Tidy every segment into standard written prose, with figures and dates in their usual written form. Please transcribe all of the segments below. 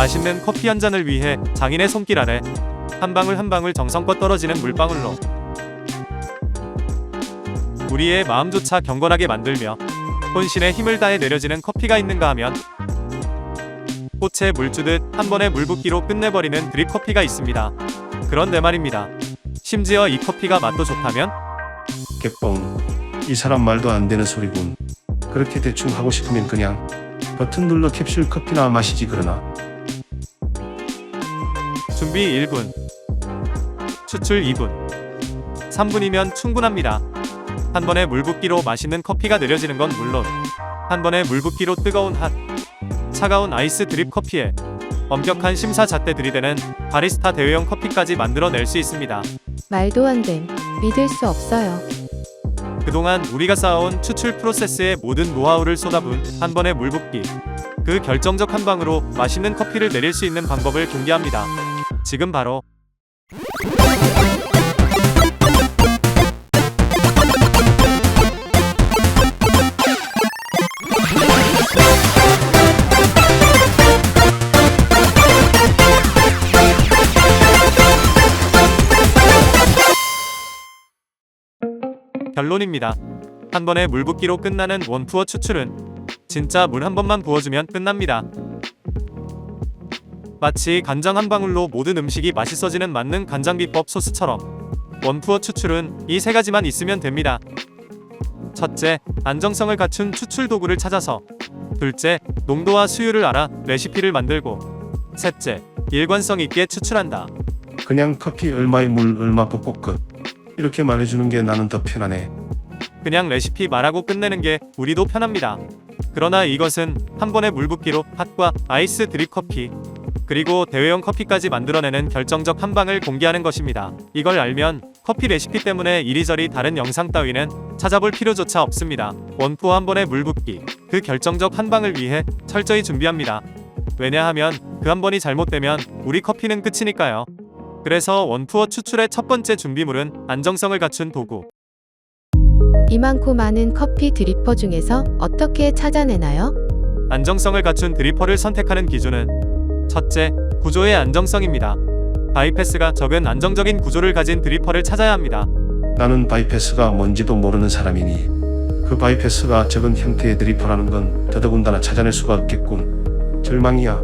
맛있는 커피 한 잔을 위해 장인의 손길 아래 한 방울 한 방울 정성껏 떨어지는 물방울로 우리의 마음조차 경건하게 만들며 혼신의 힘을 다해 내려지는 커피가 있는가 하면 꽃에 물 주듯 한 번에 물 붓기로 끝내버리는 드립 커피가 있습니다. 그런데 말입니다. 심지어 이 커피가 맛도 좋다면? 개뻥. 이 사람 말도 안 되는 소리군. 그렇게 대충 하고 싶으면 그냥 버튼 눌러 캡슐 커피나 마시지 그러나. 준비 1분, 추출 2분, 3분이면 충분합니다. 한 번에 물 붓기로 맛있는 커피가 내려지는 건 물론 한 번에 물 붓기로 뜨거운 차가운 아이스 드립 커피에 엄격한 심사 잣대 들이대는 바리스타 대회용 커피까지 만들어낼 수 있습니다. 말도 안 됨. 믿을 수 없어요. 그동안 우리가 쌓아온 추출 프로세스의 모든 노하우를 쏟아부은 한 번의 물 붓기, 그 결정적 한 방으로 맛있는 커피를 내릴 수 있는 방법을 공개합니다. 지금 바로 결론입니다. 한 번에 물 붓기로 끝나는 원푸어 추출은 진짜 물 한 번만 부어주면 끝납니다. 마치 간장 한 방울로 모든 음식이 맛있어지는 만능 간장 비법 소스처럼 원푸어 추출은 이 세 가지만 있으면 됩니다. 첫째, 안정성을 갖춘 추출 도구를 찾아서. 둘째, 농도와 수율을 알아 레시피를 만들고. 셋째, 일관성 있게 추출한다. 그냥 커피 얼마에 물 얼마 붓고 끝. 이렇게 말해주는 게 나는 더 편하네. 그냥 레시피 말하고 끝내는 게 우리도 편합니다. 그러나 이것은 한 번에 물 붓기로 핫과 아이스 드립 커피, 그리고 대회용 커피까지 만들어내는 결정적 한 방을 공개하는 것입니다. 이걸 알면 커피 레시피 때문에 이리저리 다른 영상 따위는 찾아볼 필요조차 없습니다. 원푸어 한 번에 물 붓기, 그 결정적 한 방을 위해 철저히 준비합니다. 왜냐하면 그 한 번이 잘못되면 우리 커피는 끝이니까요. 그래서 원푸어 추출의 첫 번째 준비물은 안정성을 갖춘 도구. 이 많고 많은 커피 드리퍼 중에서 어떻게 찾아내나요? 안정성을 갖춘 드리퍼를 선택하는 기준은 첫째, 구조의 안정성입니다. 바이패스가 적은 안정적인 구조를 가진 드리퍼를 찾아야 합니다. 나는 바이패스가 뭔지도 모르는 사람이니 그 바이패스가 적은 형태의 드리퍼라는 건 더더군다나 찾아낼 수가 없겠군. 절망이야.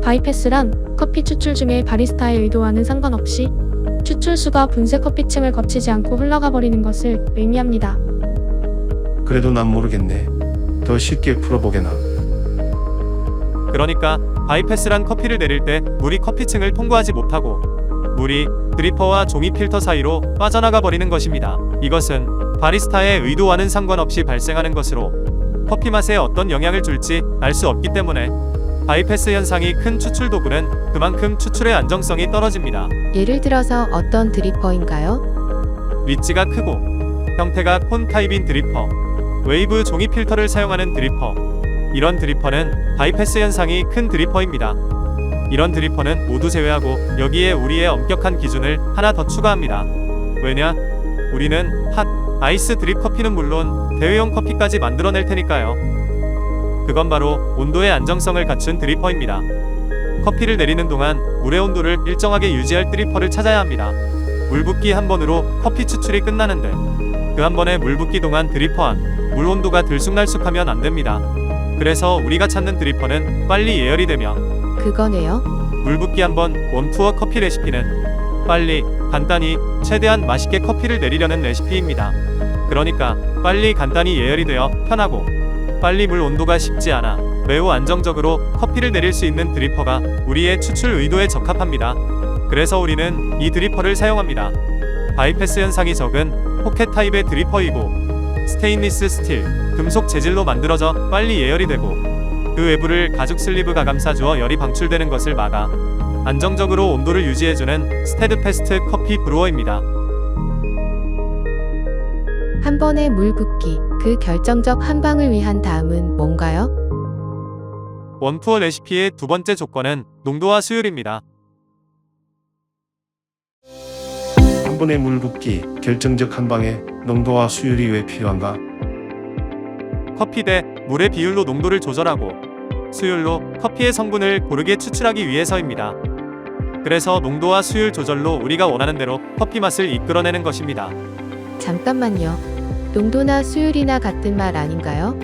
바이패스란 커피 추출 중에 바리스타의 의도와는 상관없이 추출수가 분쇄 커피층을 거치지 않고 흘러가 버리는 것을 의미합니다. 그래도 난 모르겠네. 더 쉽게 풀어보게나. 그러니까 바이패스란 커피를 내릴 때 물이 커피층을 통과하지 못하고 물이 드리퍼와 종이 필터 사이로 빠져나가 버리는 것입니다. 이것은 바리스타의 의도와는 상관없이 발생하는 것으로 커피 맛에 어떤 영향을 줄지 알 수 없기 때문에 바이패스 현상이 큰 추출 도구는 그만큼 추출의 안정성이 떨어집니다. 예를 들어서 어떤 드리퍼인가요? 리치가 크고 형태가 콘 타입인 드리퍼, 웨이브 종이 필터를 사용하는 드리퍼, 이런 드리퍼는 바이패스 현상이 큰 드리퍼입니다. 이런 드리퍼는 모두 제외하고 여기에 우리의 엄격한 기준을 하나 더 추가합니다. 왜냐? 우리는 핫, 아이스 드립 커피는 물론 대회용 커피까지 만들어낼 테니까요. 그건 바로 온도의 안정성을 갖춘 드리퍼입니다. 커피를 내리는 동안 물의 온도를 일정하게 유지할 드리퍼를 찾아야 합니다. 물 붓기 한 번으로 커피 추출이 끝나는데 그 한 번에 물 붓기 동안 드리퍼 안 물 온도가 들쑥날쑥하면 안 됩니다. 그래서 우리가 찾는 드리퍼는 빨리 예열이 되며 그거네요. 물 붓기 한 번 원투어 커피 레시피는 빨리, 간단히, 최대한 맛있게 커피를 내리려는 레시피입니다. 그러니까 빨리 간단히 예열이 되어 편하고 빨리 물 온도가 식지 않아 매우 안정적으로 커피를 내릴 수 있는 드리퍼가 우리의 추출 의도에 적합합니다. 그래서 우리는 이 드리퍼를 사용합니다. 바이패스 현상이 적은 포켓 타입의 드리퍼이고 스테인리스 스틸, 금속 재질로 만들어져 빨리 예열이 되고 그 외부를 가죽 슬리브가 감싸주어 열이 방출되는 것을 막아 안정적으로 온도를 유지해주는 스테드패스트 커피 브루어입니다. 한 번에 물 붓기, 그 결정적 한 방을 위한 다음은 뭔가요? 원푸어 레시피의 두 번째 조건은 농도와 수율입니다. 한 번에 물 붓기, 결정적 한 방에 농도와 수율이 왜 필요한가? 커피 대 물의 비율로 농도를 조절하고 수율로 커피의 성분을 고르게 추출하기 위해서입니다. 그래서 농도와 수율 조절로 우리가 원하는 대로 커피 맛을 이끌어내는 것입니다. 잠깐만요. 농도나 수율이나 같은 말 아닌가요?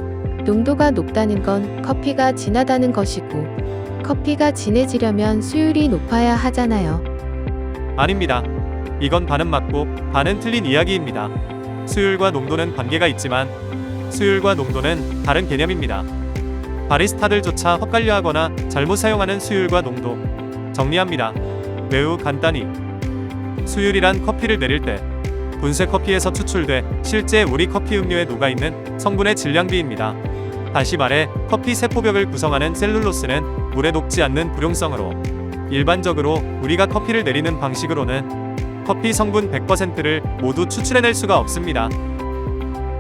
농도가 높다는 건 커피가 진하다는 것이고, 커피가 진해지려면 수율이 높아야 하잖아요. 아닙니다. 이건 반은 맞고 반은 틀린 이야기입니다. 수율과 농도는 관계가 있지만 수율과 농도는 다른 개념입니다. 바리스타들조차 헛갈려하거나 잘못 사용하는 수율과 농도. 정리합니다. 매우 간단히. 수율이란 커피를 내릴 때 분쇄 커피에서 추출돼 실제 우리 커피 음료에 녹아있는 성분의 질량비입니다. 다시 말해 커피 세포벽을 구성하는 셀룰로스는 물에 녹지 않는 불용성으로 일반적으로 우리가 커피를 내리는 방식으로는 커피 성분 100%를 모두 추출해낼 수가 없습니다.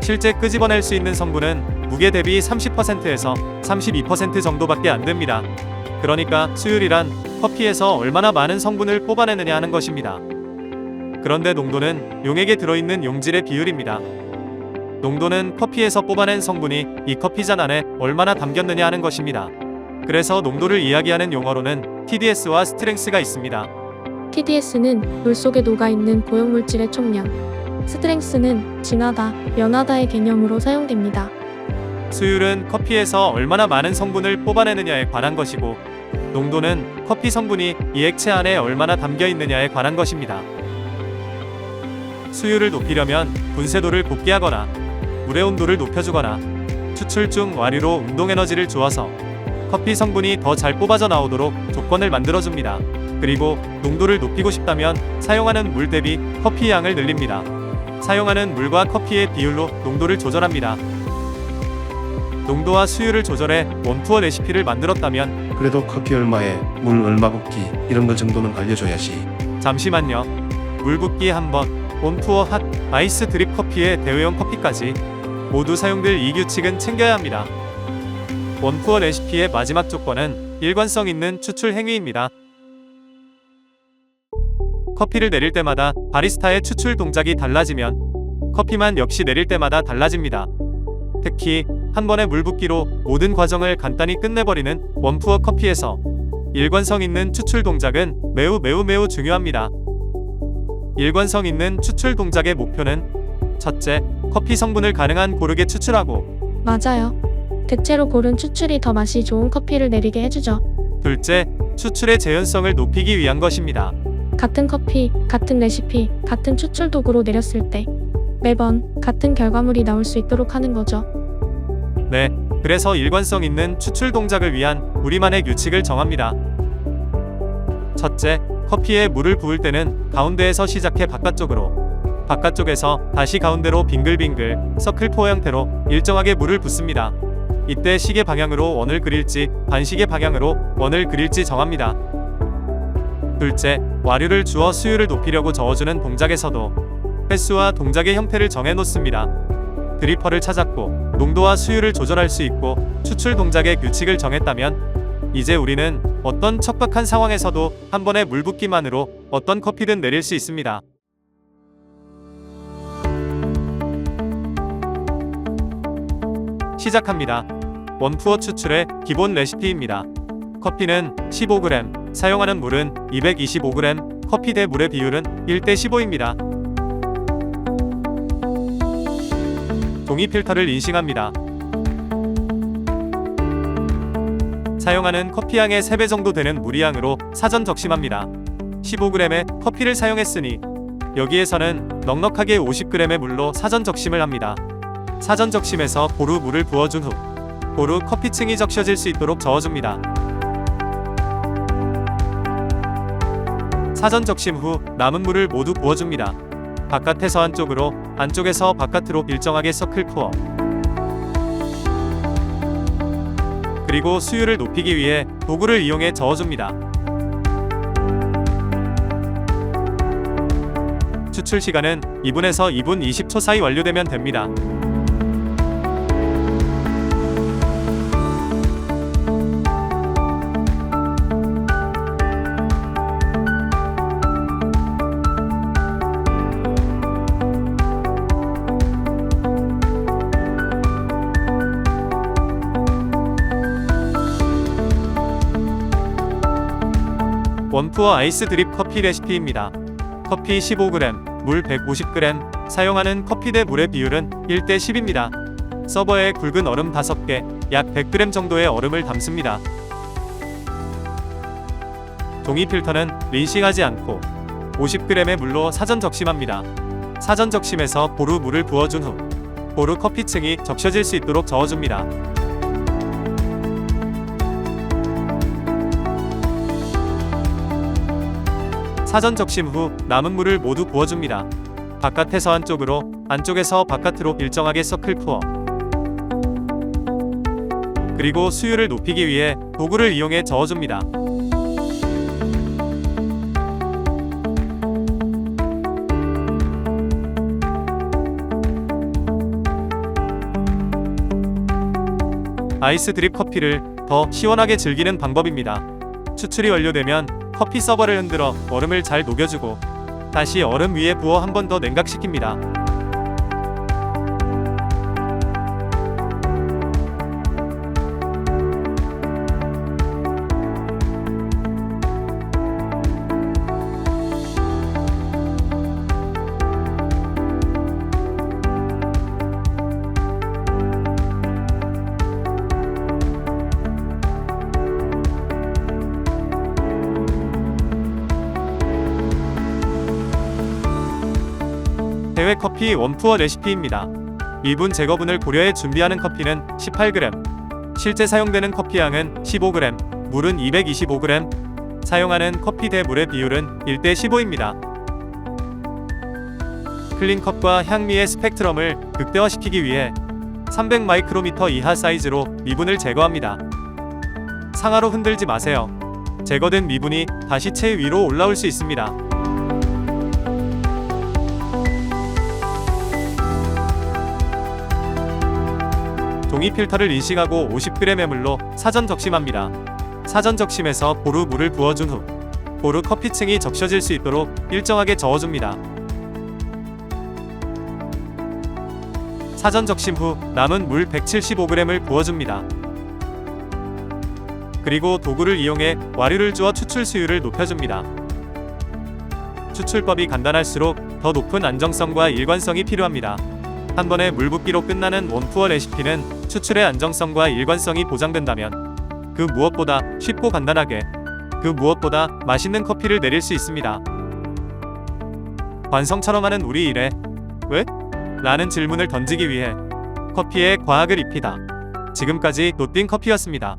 실제 끄집어낼 수 있는 성분은 무게 대비 30%에서 32% 정도밖에 안 됩니다. 그러니까 수율이란 커피에서 얼마나 많은 성분을 뽑아내느냐 하는 것입니다. 그런데 농도는 용액에 들어있는 용질의 비율입니다. 농도는 커피에서 뽑아낸 성분이 이 커피잔 안에 얼마나 담겼느냐 하는 것입니다. 그래서 농도를 이야기하는 용어로는 TDS와 스트렝스가 있습니다. TDS는 물 속에 녹아있는 고용물질의 총량, 스트렝스는 진하다, 연하다의 개념으로 사용됩니다. 수율은 커피에서 얼마나 많은 성분을 뽑아내느냐에 관한 것이고, 농도는 커피 성분이 이 액체 안에 얼마나 담겨 있느냐에 관한 것입니다. 수율을 높이려면 분쇄도를 곱게 하거나 물의 온도를 높여주거나 추출 중 와류로 운동 에너지를 주어서 커피 성분이 더 잘 뽑아져 나오도록 조건을 만들어줍니다. 그리고 농도를 높이고 싶다면 사용하는 물 대비 커피 양을 늘립니다. 사용하는 물과 커피의 비율로 농도를 조절합니다. 농도와 수율을 조절해 원투어 레시피를 만들었다면 그래도 커피 얼마에 물 얼마 붓기 이런 거 정도는 알려줘야지. 잠시만요. 물 붓기 한번, 온투어 핫, 아이스 드립 커피의 대회용 커피까지 모두 사용될 이 규칙은 챙겨야 합니다. 원투어 레시피의 마지막 조건은 일관성 있는 추출 행위입니다. 커피를 내릴 때마다 바리스타의 추출 동작이 달라지면 커피만 역시 내릴 때마다 달라집니다. 특히 한 번의 물 붓기로 모든 과정을 간단히 끝내버리는 원투어 커피에서 일관성 있는 추출 동작은 매우 중요합니다. 일관성 있는 추출 동작의 목표는 첫째, 커피 성분을 가능한 고르게 추출하고, 맞아요. 대체로 고른 추출이 더 맛이 좋은 커피를 내리게 해주죠. 둘째, 추출의 재현성을 높이기 위한 것입니다. 같은 커피, 같은 레시피, 같은 추출 도구로 내렸을 때 매번 같은 결과물이 나올 수 있도록 하는 거죠. 네, 그래서 일관성 있는 추출 동작을 위한 우리만의 규칙을 정합니다. 첫째, 커피에 물을 부을 때는 가운데에서 시작해 바깥쪽으로, 바깥쪽에서 다시 가운데로 빙글빙글 서클포 형태로 일정하게 물을 붓습니다. 이때 시계 방향으로 원을 그릴지 반시계 방향으로 원을 그릴지 정합니다. 둘째, 와류를 주어 수율을 높이려고 저어주는 동작에서도 횟수와 동작의 형태를 정해 놓습니다. 드리퍼를 찾았고 농도와 수율을 조절할 수 있고 추출 동작의 규칙을 정했다면 이제 우리는 어떤 척박한 상황에서도 한 번의 물 붓기만으로 어떤 커피든 내릴 수 있습니다. 시작합니다. 원투어 추출의 기본 레시피입니다. 커피는 15g, 사용하는 물은 225g, 커피 대 물의 비율은 1:15입니다. 종이 필터를 인식합니다. 사용하는 커피양의 3배 정도 되는 무리양으로 사전 적심합니다. 15g의 커피를 사용했으니 여기에서는 넉넉하게 50g의 물로 사전 적심을 합니다. 사전 적심에서 고루 물을 부어준 후 고루 커피층이 적셔질 수 있도록 저어줍니다. 사전 적심 후 남은 물을 모두 부어줍니다. 바깥에서 안쪽으로, 안쪽에서 바깥으로 일정하게 서클 포어. 그리고 수율을 높이기 위해 도구를 이용해 저어줍니다. 추출 시간은 2분에서 2분 20초 사이 완료되면 됩니다. 원푸어 아이스 드립 커피 레시피입니다. 커피 15g, 물 150g, 사용하는 커피 대 물의 비율은 1대 10입니다. 서버에 굵은 얼음 5개, 약 100g 정도의 얼음을 담습니다. 종이 필터는 린싱하지 않고 50g의 물로 사전 적심합니다. 사전 적심해서 보루 물을 부어준 후 보루 커피층이 적셔질 수 있도록 저어줍니다. 사전 적심 후 남은 물을 모두 부어줍니다. 바깥에서 안쪽으로, 안쪽에서 바깥으로 일정하게 서클 푸어. 그리고 수율을 높이기 위해 도구를 이용해 저어줍니다. 아이스 드립 커피를 더 시원하게 즐기는 방법입니다. 추출이 완료되면 커피 서버를 흔들어 얼음을 잘 녹여주고 다시 얼음 위에 부어 한 번 더 냉각시킵니다. 대회 커피 원푸어 레시피입니다. 미분 제거분을 고려해 준비하는 커피는 18g, 실제 사용되는 커피향은 15g, 물은 225g, 사용하는 커피 대 물의 비율은 1대 15입니다. 클린컵과 향미의 스펙트럼을 극대화시키기 위해 300마이크로미터 이하 사이즈로 미분을 제거합니다. 상하로 흔들지 마세요. 제거된 미분이 다시 채 위로 올라올 수 있습니다. 종이 필터를 린싱하고 50g의 물로 사전 적심합니다. 사전 적심해서 보루 물을 부어준 후 보루 커피층이 적셔질 수 있도록 일정하게 저어줍니다. 사전 적심 후 남은 물 175g을 부어줍니다. 그리고 도구를 이용해 와류를 주어 추출 수율을 높여줍니다. 추출법이 간단할수록 더 높은 안정성과 일관성이 필요합니다. 한 번에 물 붓기로 끝나는 원푸어 레시피는 추출의 안정성과 일관성이 보장된다면 그 무엇보다 쉽고 간단하게, 그 무엇보다 맛있는 커피를 내릴 수 있습니다. 관성처럼 하는 우리 일에 왜? 라는 질문을 던지기 위해 커피에 과학을 입히다. 지금까지 노띵커피였습니다.